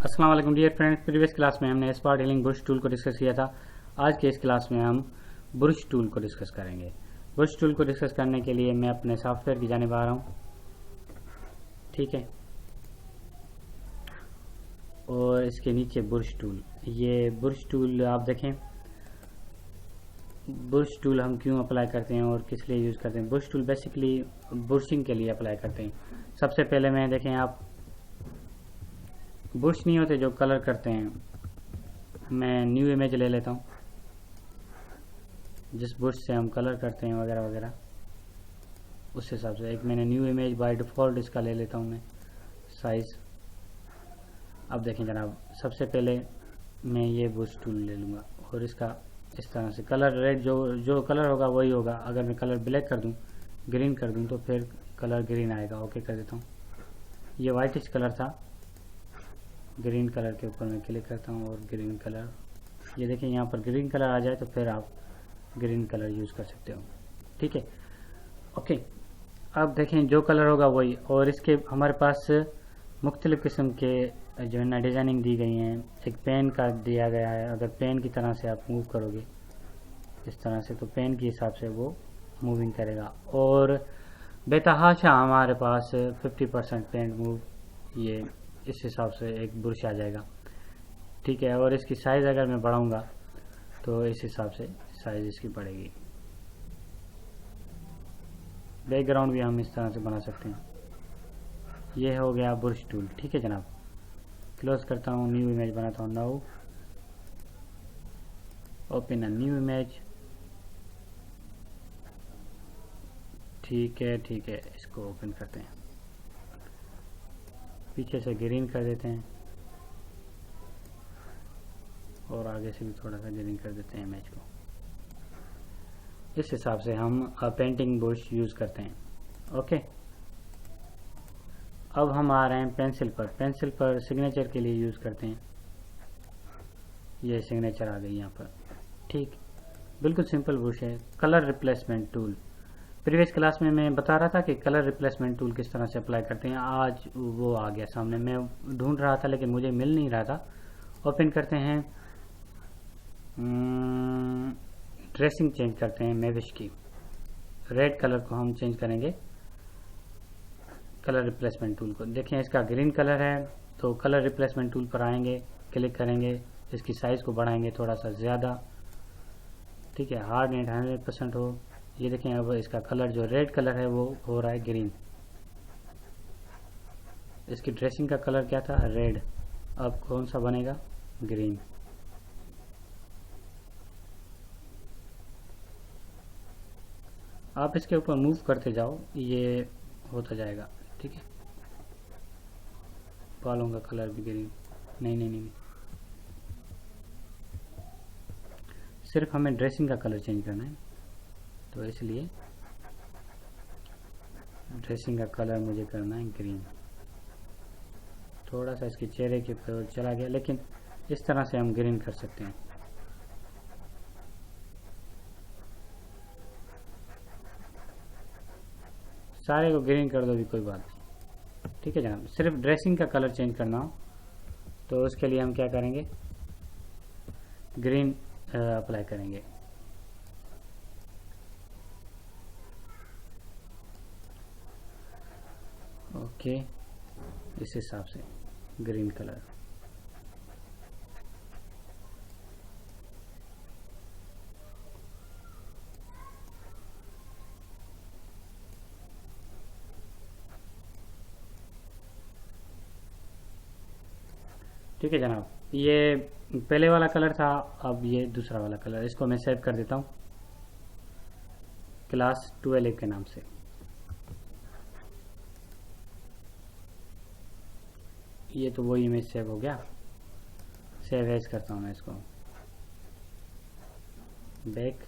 अस्सलाम वालेकुम dear friends. Previous class में हमने स्पॉट हीलिंग बुश टूल को डिस्कस किया था। आज के इस क्लास में हम बुश टूल को डिस्कस करेंगे। बुश टूल को डिस्कस करने के लिए मैं अपने सॉफ्टवेयर की जानिब आ रहा हूँ, ठीक है। और इसके नीचे बुश टूल, ये बुश टूल आप देखें। बुश टूल हम क्यों अप्लाई करते हैं और किस लिए यूज़ करते हैं। बुश टूल बेसिकली बुशिंग के लिए अप्लाई करते हैं। सबसे पहले मैं देखें, आप बुश नहीं होते जो कलर करते हैं, मैं न्यू इमेज ले लेता हूँ जिस बुश से हम कलर करते हैं वगैरह वगैरह, उस हिसाब से एक मैंने न्यू इमेज बाय डिफ़ॉल्ट इसका ले लेता हूँ मैं साइज़। अब देखें जनाब, सबसे पहले मैं ये बुश टूल ले लूँगा और इसका इस तरह से कलर रेड जो कलर होगा वही होगा। अगर मैं कलर ब्लैक कर दूँ, ग्रीन कर दूँ तो फिर कलर ग्रीन आएगा। ओके कर देता हूँ। ये वाइटिश कलर था, ग्रीन कलर के ऊपर मैं क्लिक करता हूँ और ग्रीन कलर, ये देखें यहाँ पर ग्रीन कलर आ जाए तो फिर आप ग्रीन कलर यूज़ कर सकते हो, ठीक है। ओके, अब देखें जो कलर होगा वही। और इसके हमारे पास मुख्तलिफ़ किस्म के जो है ना डिज़ाइनिंग दी गई हैं। एक पेन का दिया गया है, अगर पेन की तरह से आप मूव करोगे इस तरह से तो पेन के हिसाब से वो मूविंग करेगा। और बेतहाशा हमारे पास 50% पेंट मूव, ये इस हिसाब से एक बुरश आ जाएगा, ठीक है। और इसकी साइज़ अगर मैं बढ़ाऊंगा तो इस हिसाब से साइज़ इसकी बढ़ेगी। बैकग्राउंड भी हम इस तरह से बना सकते हैं। ये हो गया बुरश टूल, ठीक है जनाब। क्लोज करता हूँ, न्यू इमेज बनाता हूँ। Now open a new image, ठीक है ठीक है। इसको ओपन करते हैं, पीछे से ग्रीन कर देते हैं और आगे से भी थोड़ा सा ग्रीन कर देते हैं इमेज को। इस हिसाब से हम पेंटिंग बुश यूज़ करते हैं। ओके, अब हम आ रहे हैं पेंसिल पर। पेंसिल पर सिग्नेचर के लिए यूज़ करते हैं। ये सिग्नेचर आ गई यहाँ पर, ठीक। बिल्कुल सिंपल बुश है। Colour replacement tool, previous class में मैं बता रहा था कि कलर रिप्लेसमेंट टूल किस तरह से अप्लाई करते हैं। आज वो आ गया सामने, मैं ढूंढ रहा था लेकिन मुझे मिल नहीं रहा था। ओपन करते हैं, ड्रेसिंग चेंज करते हैं मैविश की। रेड कलर को हम चेंज करेंगे कलर रिप्लेसमेंट टूल को। देखें इसका ग्रीन कलर है तो कलर रिप्लेसमेंट टूल पर आएंगे, क्लिक करेंगे, इसकी साइज़ को बढ़ाएंगे थोड़ा सा ज़्यादा, ठीक है। हार्ड नेट 100% हो। ये देखें अब इसका कलर जो रेड कलर है वो हो रहा है ग्रीन। इसकी ड्रेसिंग का कलर क्या था, रेड, अब कौन सा बनेगा, ग्रीन। आप इसके ऊपर मूव करते जाओ, ये होता जाएगा, ठीक है। बालों का कलर भी ग्रीन, नहीं नहीं नहीं, सिर्फ हमें ड्रेसिंग का कलर चेंज करना है तो इसलिए ड्रेसिंग का कलर मुझे करना है ग्रीन। थोड़ा सा इसके चेहरे के ऊपर चला गया, लेकिन इस तरह से हम ग्रीन कर सकते हैं। सारे को ग्रीन कर दो भी कोई बात नहीं, ठीक है जनाब। सिर्फ ड्रेसिंग का कलर चेंज करना हो तो उसके लिए हम क्या करेंगे, ग्रीन अप्लाई करेंगे। ओके, इस हिसाब से ग्रीन कलर, ठीक है जनाब। ये पहले वाला कलर था, अब ये दूसरा वाला कलर। इसको मैं सेव कर देता हूँ क्लास 12 के नाम से। ये तो वही इमेज सेव हो गया। सेव एज करता हूँ मैं इसको, बैक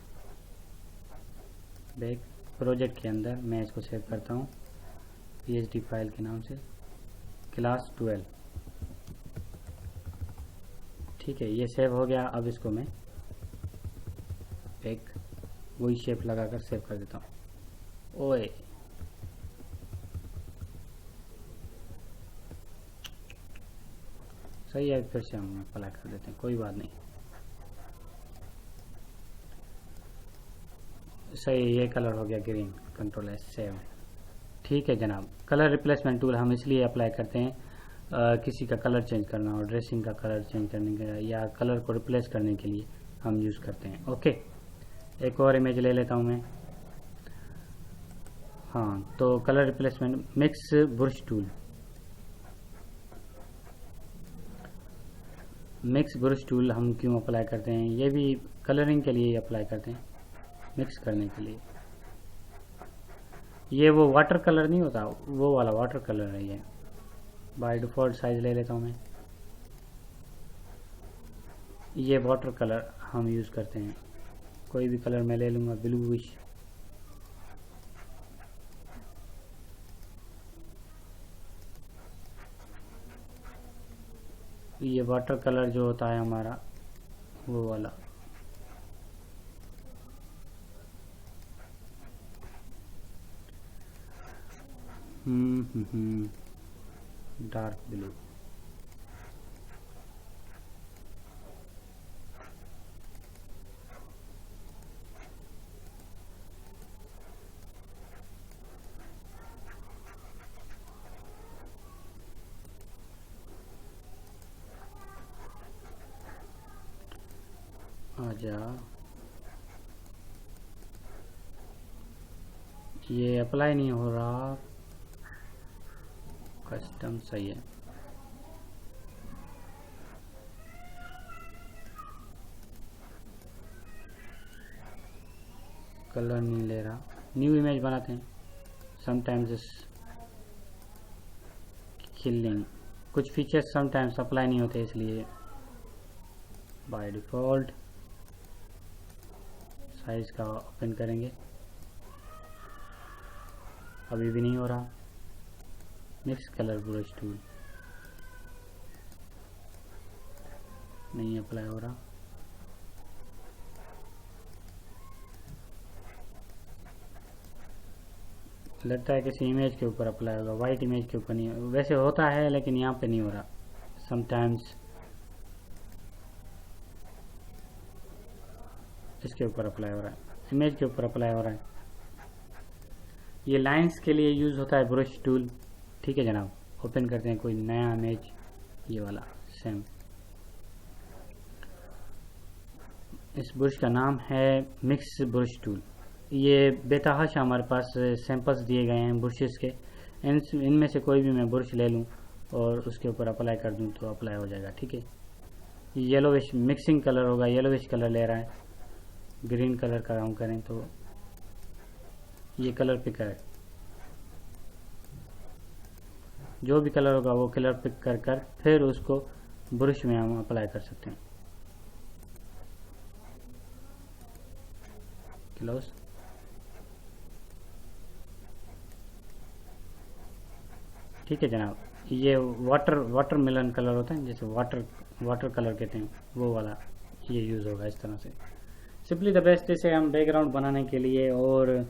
प्रोजेक्ट के अंदर मैं इसको सेव करता हूँ PhD फाइल के नाम से, क्लास 12, ठीक है। ये सेव हो गया। अब इसको मैं एक वही शेप लगाकर सेव कर देता हूँ। ओए सही है, फिर से हम अप्लाई कर देते हैं, कोई बात नहीं। सही, ये कलर हो गया ग्रीन, कंट्रोल एस सेव। ठीक है जनाब। कलर रिप्लेसमेंट टूल हम इसलिए अप्लाई करते हैं किसी का कलर चेंज करना हो, ड्रेसिंग का कलर चेंज करने का, या कलर को रिप्लेस करने के लिए हम यूज़ करते हैं। ओके, एक और इमेज ले लेता हूँ मैं। हाँ, तो colour replacement mix brush tool, mix brush tool हम क्यों अप्लाई करते हैं? ये भी कलरिंग के लिए अप्लाई करते हैं, मिक्स करने के लिए। ये वो वाटर कलर नहीं होता, वो वाला वाटर कलर है ये। बाय डिफ़ॉल्ट साइज ले लेता हूँ मैं। ये वाटर कलर हम यूज़ करते हैं, कोई भी कलर मैं ले लूँगा, ब्लूइश। ये वाटर कलर जो होता है हमारा, वो वाला। Dark blue. आजा, ये अप्लाई नहीं हो रहा, कस्टम सही है। कलर नहीं ले रहा, न्यू इमेज बनाते हैं। समटाइम्स किलिंग, कुछ फीचर्स समटाइम्स अप्लाई नहीं होते, इसलिए बाय डिफ़ॉल्ट साइज का ओपन करेंगे। अभी भी नहीं हो रहा। मिक्स कलर ब्रश टूल नहीं अप्लाई हो रहा। लगता है किसी इमेज के ऊपर अप्लाई होगा, वाइट इमेज के ऊपर नहीं। वैसे होता है लेकिन यहाँ पे नहीं हो रहा। समटाइम्स इसके ऊपर अप्लाई हो रहा है, इमेज के ऊपर अप्लाई हो रहा है। ये लाइंस के लिए यूज़ होता है ब्रश टूल। ठीक है जनाब, ओपन करते हैं कोई नया इमेज, ये वाला सेम। इस ब्रश का नाम है मिक्स ब्रश टूल। ये बेतहाशा हमारे पास सैंपल्स दिए गए हैं ब्रशेस के, इनमें से कोई भी मैं ब्रश ले लूँ और उसके ऊपर अप्लाई कर दूँ तो अप्लाई हो जाएगा। ठीक है, येलोविश मिक्सिंग कलर होगा, येलोविश कलर ले रहा है। ग्रीन कलर का हम करें तो ये कलर पिकर है, जो भी कलर होगा वो कलर पिक कर कर फिर उसको ब्रश में हम अप्लाई कर सकते हैं। क्लोज। ठीक है जनाब, ये वाटर मेलन कलर होता है, जैसे वाटर कलर कहते हैं, वो वाला ये यूज़ होगा इस तरह से। सिंपली द बेस्ट इसे हम बैकग्राउंड बनाने के लिए, और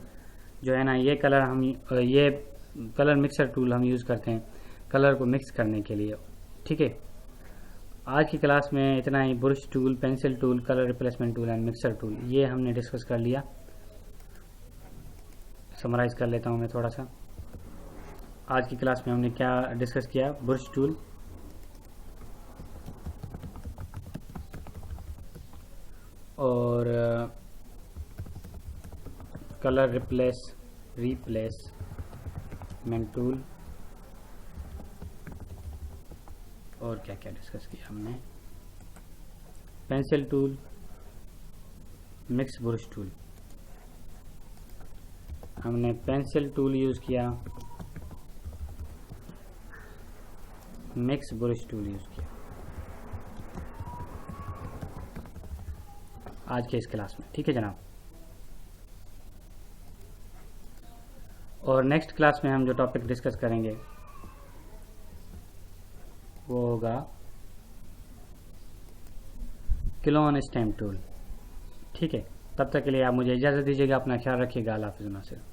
जो है ना ये कलर मिक्सर टूल हम यूज़ करते हैं कलर को मिक्स करने के लिए। ठीक है, आज की क्लास में इतना ही। Brush tool, pencil tool, colour replacement tool and mixer tool, ये हमने डिस्कस कर लिया। समराइज कर लेता हूँ मैं थोड़ा सा। आज की क्लास में हमने क्या डिस्कस किया? ब्रश टूल, और कलर रिप्लेसमेंट टूल, और क्या क्या डिस्कस किया हमने? Pencil tool, mix brush tool. हमने पेंसिल टूल यूज़ किया, मिक्स ब्रश टूल यूज़ किया आज के इस क्लास में। ठीक है जनाब, और नेक्स्ट क्लास में हम जो टॉपिक डिस्कस करेंगे वो होगा क्लोन स्टैम्प टूल। ठीक है, तब तक के लिए आप मुझे इजाज़त दीजिएगा। अपना ख्याल रखिएगा। अल्लाह हाफ़िज़।